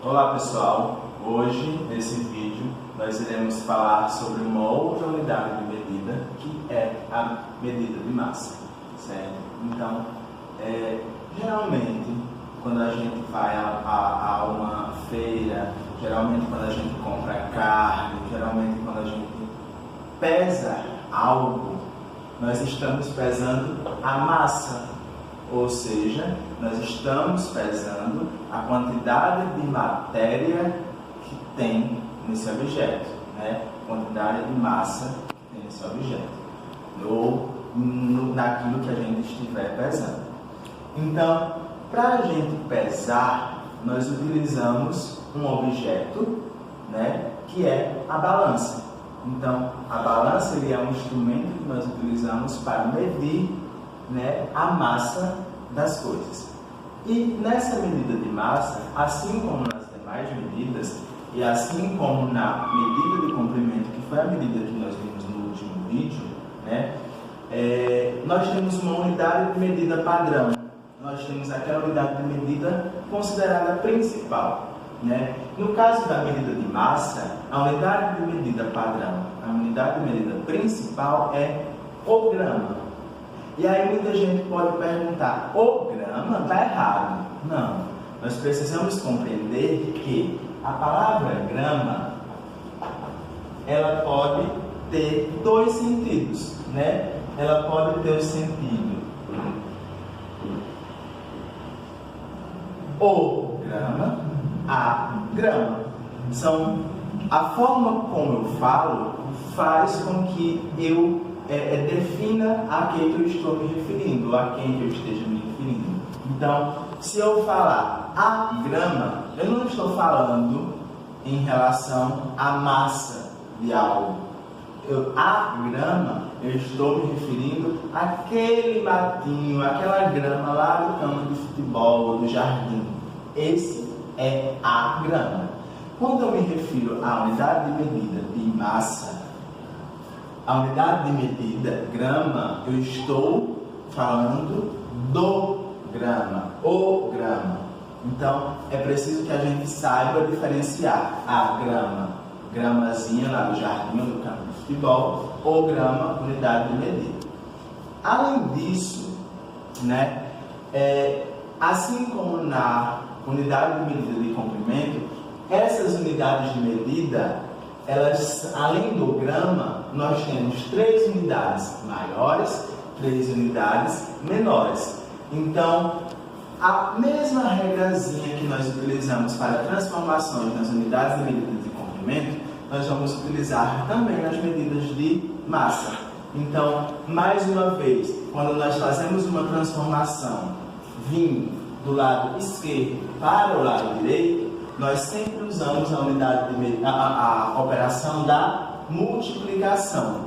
Olá pessoal, hoje nesse vídeo nós iremos falar sobre uma outra unidade de medida que é a medida de massa, certo? Então, geralmente quando a gente vai a uma feira, geralmente quando a gente compra carne, geralmente quando a gente pesa algo, nós estamos pesando a massa, ou seja, nós estamos pesando a quantidade de matéria que tem nesse objeto, né? Quantidade de massa que tem nesse objeto, ou naquilo que a gente estiver pesando. Então, para a gente pesar, nós utilizamos um objeto, né, que é a balança. Então, a balança é um instrumento que nós utilizamos para medir, né, a massa das coisas. E nessa medida de massa, assim como nas demais medidas, e assim como na medida de comprimento, que foi a medida que nós vimos no último vídeo, né, nós temos uma unidade de medida padrão. Nós temos aquela unidade de medida considerada principal, né? No caso da medida de massa, a unidade de medida padrão, a unidade de medida principal é o grama. E aí muita gente pode perguntar, o grama está errado? Não, nós precisamos compreender que a palavra grama, ela pode ter dois sentidos, né? Ela pode ter o sentido o grama, a grama. A forma como eu falo faz com que eu defina a quem eu estou me referindo, a quem eu esteja me referindo. Então, se eu falar a grama, eu não estou falando em relação à massa de algo. A grama, eu estou me referindo àquele matinho, aquela grama lá do campo de futebol, do jardim. Esse é a grama. Quando eu me refiro à unidade de medida de massa, a unidade de medida grama, eu estou falando do grama, o grama. Então, é preciso que a gente saiba diferenciar a grama, gramazinha lá do jardim ou do campo de futebol, ou grama, unidade de medida. Além disso, né, assim como na unidade de medida de comprimento, essas unidades de medida, elas, além do grama, nós temos 3 unidades maiores, 3 unidades menores. Então, a mesma regrazinha que nós utilizamos para transformações nas unidades de medida de comprimento, nós vamos utilizar também nas medidas de massa. Então, mais uma vez, quando nós fazemos uma transformação vindo do lado esquerdo para o lado direito, nós sempre usamos a unidade de a operação da multiplicação.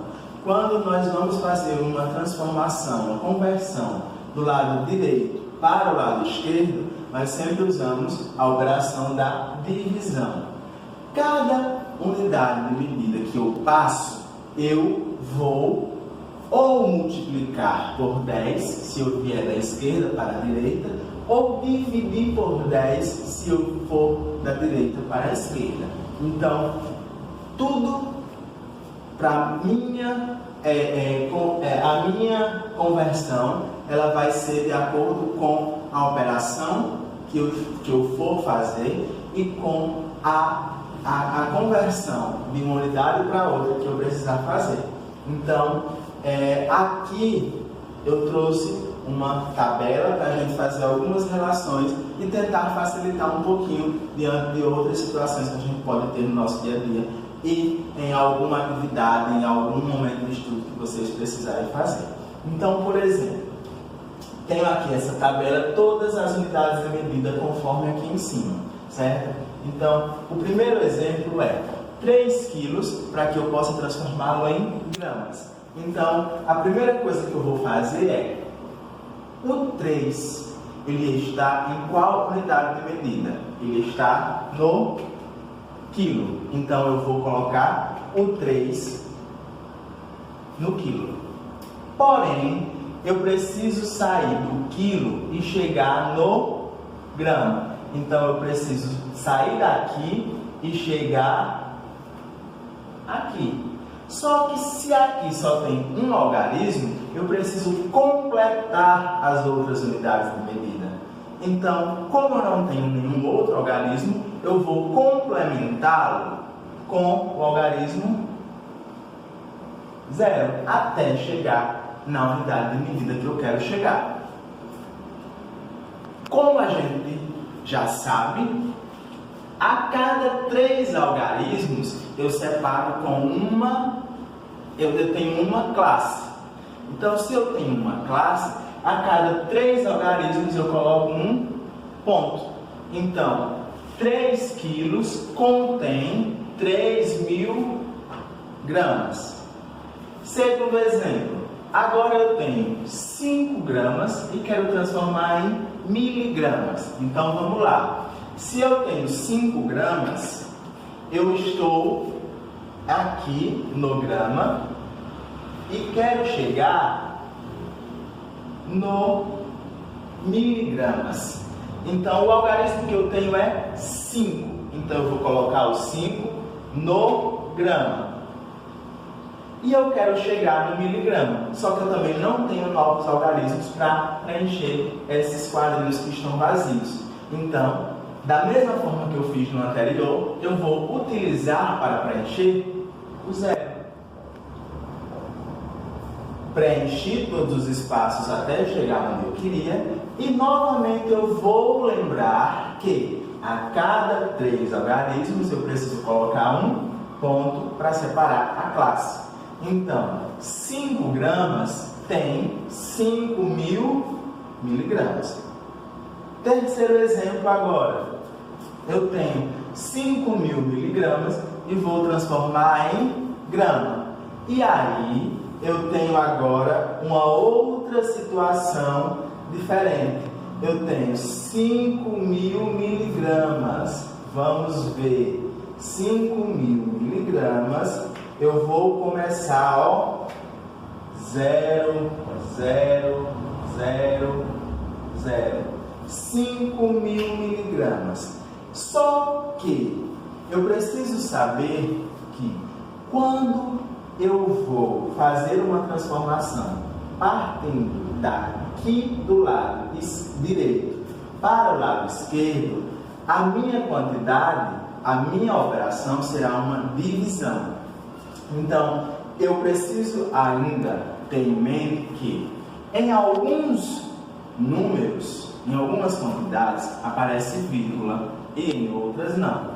Quando nós vamos fazer uma transformação, uma conversão do lado direito para o lado esquerdo, nós sempre usamos a operação da divisão. Cada unidade de medida que eu passo, eu vou ou multiplicar por 10, se eu vier da esquerda para a direita, ou dividir por 10, se eu for da direita para a esquerda. Então, tudo para minha, a minha conversão, ela vai ser de acordo com a operação que eu for fazer e com a conversão de uma unidade para outra que eu precisar fazer. Então, aqui eu trouxe uma tabela para a gente fazer algumas relações e tentar facilitar um pouquinho diante de outras situações que a gente pode ter no nosso dia a dia e em alguma atividade, em algum momento de estudo que vocês precisarem fazer. Então, por exemplo, tenho aqui essa tabela, todas as unidades de medida conforme aqui em cima, certo? Então, o primeiro exemplo é 3 quilos para que eu possa transformá-lo em gramas. Então, a primeira coisa que eu vou fazer é o 3, ele está em qual unidade de medida? Ele está no quilo. Então, eu vou colocar o 3 no quilo. Porém, eu preciso sair do quilo e chegar no grama. Então eu preciso sair daqui e chegar aqui. Só que se aqui só tem um algarismo, eu preciso completar as outras unidades de medida. Então, como eu não tenho nenhum outro algarismo, eu vou complementá-lo com o algarismo 0, até chegar na unidade de medida que eu quero chegar. Como a gente já sabe, a cada 3 algarismos eu separo com eu tenho uma classe. Então, se eu tenho uma classe, a cada 3 algarismos eu coloco um ponto. Então, 3 quilos contém 3.000 gramas. Segundo exemplo, agora eu tenho 5 gramas e quero transformar em miligramas. Então, vamos lá. Se eu tenho 5 gramas, eu estou aqui no grama e quero chegar no miligramas. Então, o algarismo que eu tenho é 5. Então, eu vou colocar o 5 no grama. E eu quero chegar no miligrama. Só que eu também não tenho novos algarismos para preencher esses quadrinhos que estão vazios. Então, da mesma forma que eu fiz no anterior, eu vou utilizar para preencher o 0. Preenchi todos os espaços até chegar onde eu queria. E novamente eu vou lembrar que a cada 3 algarismos eu preciso colocar um ponto para separar a classe. Então, 5 gramas tem 5.000 miligramas. Terceiro exemplo agora. Eu tenho 5.000 miligramas e vou transformar em grama. E aí, eu tenho agora uma outra situação diferente. Eu tenho 5.000 miligramas. Vamos ver. 5.000 miligramas. Eu vou começar, ó. 0, 0, 0, 0. 5.000 miligramas. Só que eu preciso saber que quando eu vou fazer uma transformação partindo daqui do lado direito para o lado esquerdo, a minha quantidade, a minha operação será uma divisão. Então, eu preciso ainda ter em mente que em alguns números, em algumas quantidades, aparece vírgula e em outras não.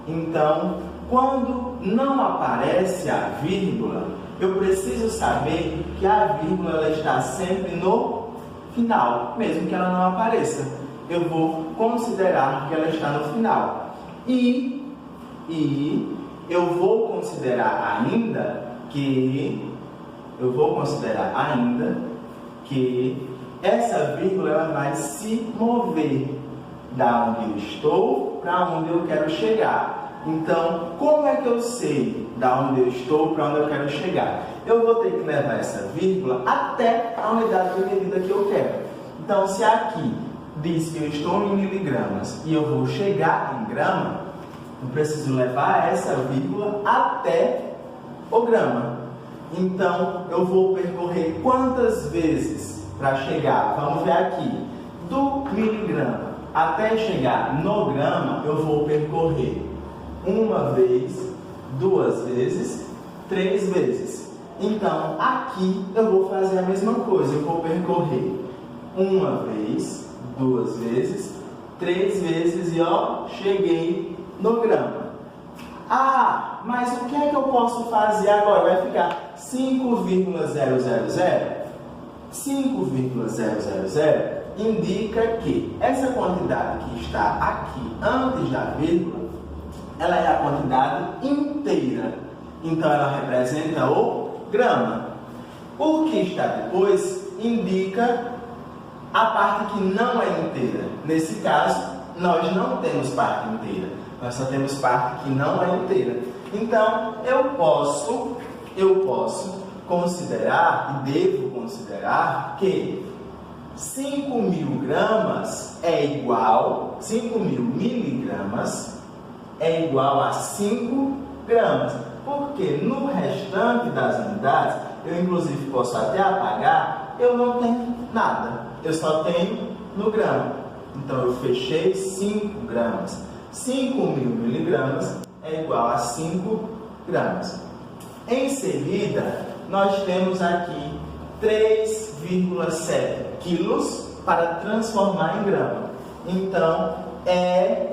Então, quando não aparece a vírgula, eu preciso saber que a vírgula ela está sempre no final, mesmo que ela não apareça. Eu vou considerar que ela está no final. E eu vou considerar ainda que essa vírgula ela vai se mover da onde eu estou para onde eu quero chegar. Então, como é que eu sei da onde eu estou para onde eu quero chegar? Eu vou ter que levar essa vírgula até a unidade de medida que eu quero. Então, se aqui diz que eu estou em miligramas e eu vou chegar em grama, eu preciso levar essa vírgula até o grama. Então, eu vou percorrer quantas vezes para chegar? Vamos ver aqui. Do miligrama até chegar no grama, eu vou percorrer 1 vez, 2 vezes, 3 vezes. Então, aqui eu vou fazer a mesma coisa. Eu vou percorrer 1 vez, 2 vezes, 3 vezes e ó, cheguei no grama. Ah, mas o que é que eu posso fazer agora? Vai ficar 5,000? 5,000 indica que essa quantidade que está aqui antes da vírgula, ela é a quantidade inteira. Então, ela representa o grama. O que está depois indica a parte que não é inteira. Nesse caso, nós não temos parte inteira. Nós só temos parte que não é inteira. Então, eu posso considerar e devo considerar que 5.000 gramas é igual, 5.000 miligramas é igual a 5 gramas. Porque no restante das unidades, eu inclusive posso até apagar, eu não tenho nada. Eu só tenho no grama. Então eu fechei 5 gramas. 5.000 miligramas é igual a 5 gramas. Em seguida, nós temos aqui 3,7 quilos para transformar em grama. Então, é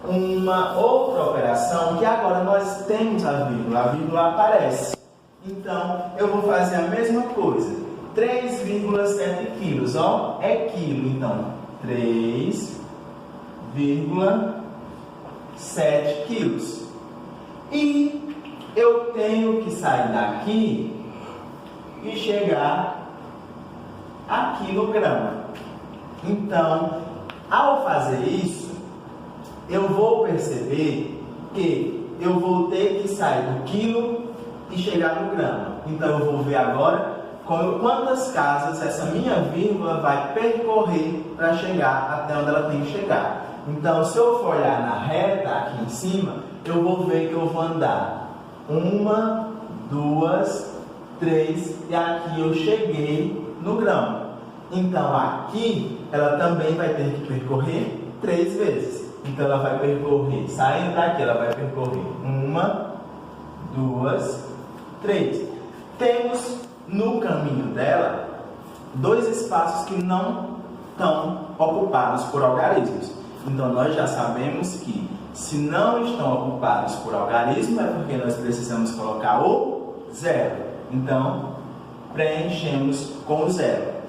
uma outra operação que agora nós temos a vírgula aparece. Então, eu vou fazer a mesma coisa. 3,7 quilos, ó, é quilo. Então, 3,7 quilos. E eu tenho que sair daqui e chegar a quilograma. Então, ao fazer isso, eu vou perceber que eu vou ter que sair do quilo e chegar no grama. Então, eu vou ver agora quantas casas essa minha vírgula vai percorrer para chegar até onde ela tem que chegar. Então, se eu for olhar na reta aqui em cima, eu vou ver que eu vou andar 1, 2, 3 e aqui eu cheguei no grama. Então, aqui ela também vai ter que percorrer 3 vezes. Então, ela vai percorrer, saindo daqui, ela vai percorrer 1, 2, 3. Temos no caminho dela 2 espaços que não estão ocupados por algarismos. Então, nós já sabemos que se não estão ocupados por algarismo, é porque nós precisamos colocar o 0. Então, preenchemos com o 0.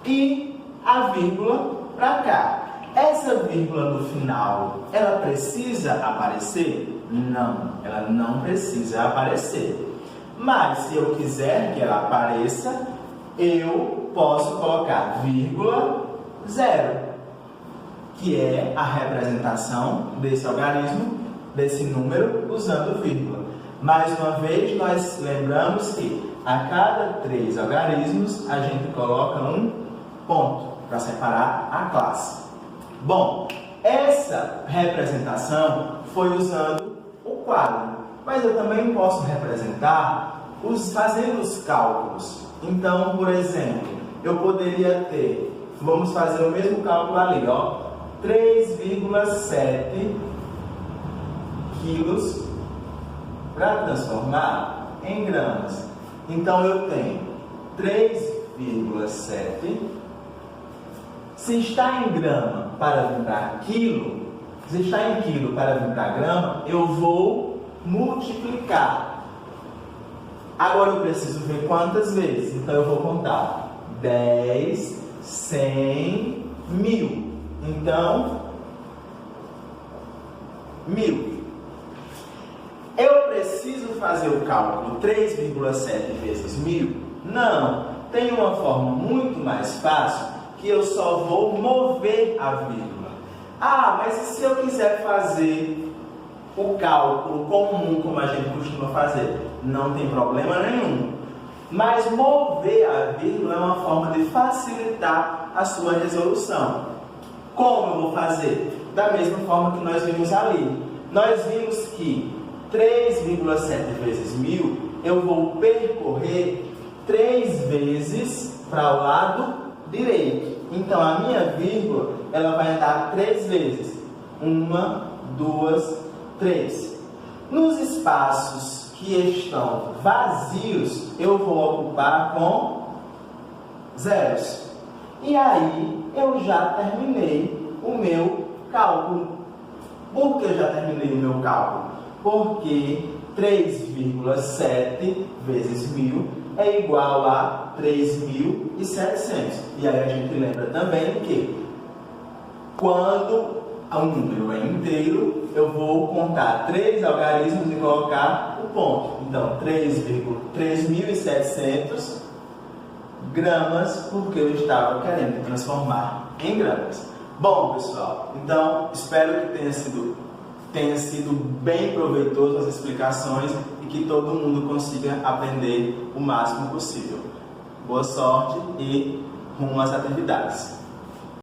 E a vírgula para cá. Essa vírgula no final, ela precisa aparecer? Não, ela não precisa aparecer. Mas, se eu quiser que ela apareça, eu posso colocar vírgula 0, que é a representação desse algarismo, desse número, usando vírgula. Mais uma vez, nós lembramos que a cada 3 algarismos, a gente coloca um ponto para separar a classe. Bom, essa representação foi usando o quadro, mas eu também posso representar fazendo os cálculos. Então, por exemplo, eu poderia ter, vamos fazer o mesmo cálculo ali, ó, 3,7 quilos para transformar em gramas. Então, eu tenho 3,7. Se está em grama para vir para quilo, se está em quilo para vir para grama, eu vou multiplicar. Agora eu preciso ver quantas vezes. Então eu vou contar 10, 100, 1000. Então, 1000. Eu preciso fazer o cálculo 3,7 vezes 1000? Não. Tem uma forma muito mais fácil que eu só vou mover a vírgula. Ah, mas e se eu quiser fazer o cálculo comum, como a gente costuma fazer? Não tem problema nenhum. Mas mover a vírgula é uma forma de facilitar a sua resolução. Como eu vou fazer? Da mesma forma que nós vimos ali. Nós vimos que 3,7 vezes 1000, eu vou percorrer 3 vezes para o lado direito. Então, a minha vírgula, ela vai andar 3 vezes. 1, 2, 3. Nos espaços que estão vazios, eu vou ocupar com zeros. E aí, eu já terminei o meu cálculo. Por que eu já terminei o meu cálculo? Porque 3,7 vezes 1000 é igual a 3.700. E aí a gente lembra também que quando um número é inteiro, eu vou contar 3 algarismos e colocar o ponto. Então, 3.700 gramas, porque eu estava querendo transformar em gramas. Bom, pessoal, então espero que tenha sido bem proveitoso as explicações e que todo mundo consiga aprender o máximo possível. Boa sorte e rumo às atividades.